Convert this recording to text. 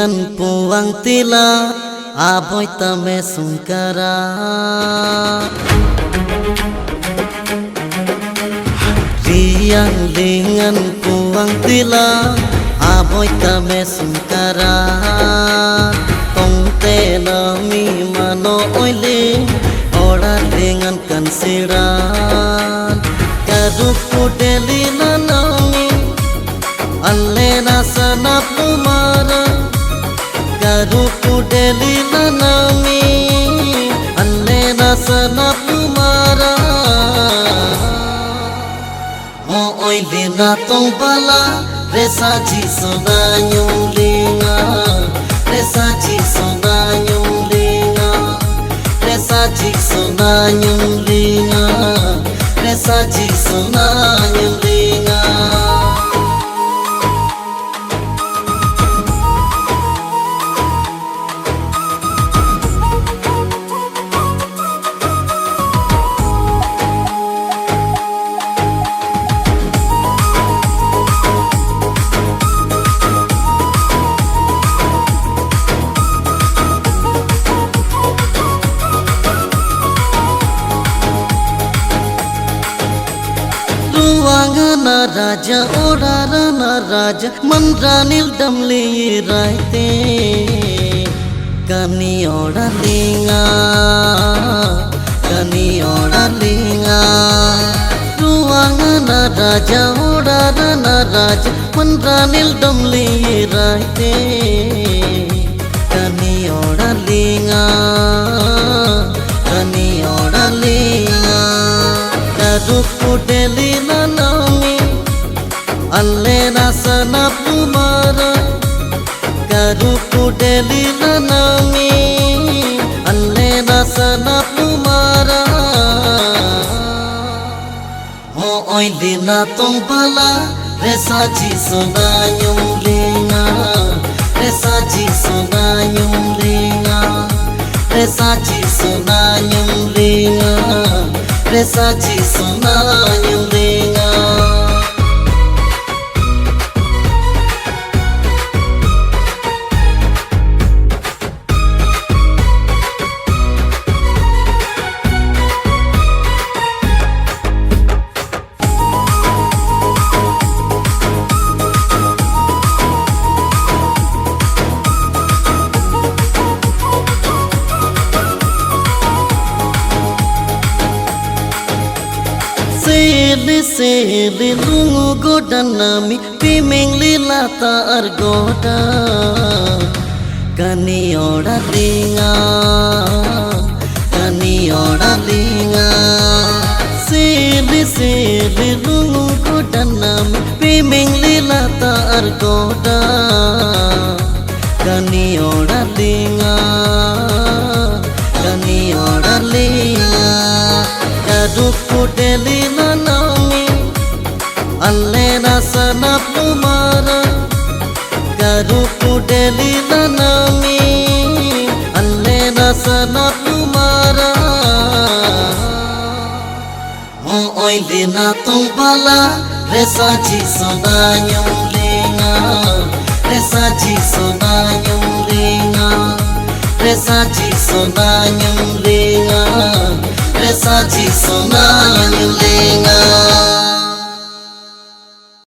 Riangan puang tila aboy tame sungkara Riangan puang tila aboy tame sungkara Tong te nami mano oile ora dengan kansiran Kaduk pudeli nanami alle nasana pumara Kaduk pudeli nanami alle nasana pumara Mo oile na tong bala resa ji sona nyung linga resa ji sona nyung linga resa ji sona nyung linga resa ji sona nyung linga Ruangana raja orarana raja mandranil damli raite kani oralinga Ruangana raja orarana raja mandranil damli raite kani oralinga Kaduk pudeli nanami alle nasana pumara Kaduk pudeli nanami alle nasana pumara Mo oile na tong bala resa ji sona nyung linga resa ji sona nyung linga resa ji sona nyung linga resa ji sona nyung linga Sele lungu godan nami pimeng lilata argoda kani oralinga Sele lungu godan nami pimeng lilata argoda kani oralinga Kaduk pudeli nanami alle nasana pumara Kaduk pudeli nanami alle nasana pumara Mo oile na tong bala resa ji sona nyung linga resa ji sona nyung linga resa ji sona nyung linga resa ji sona nyung linga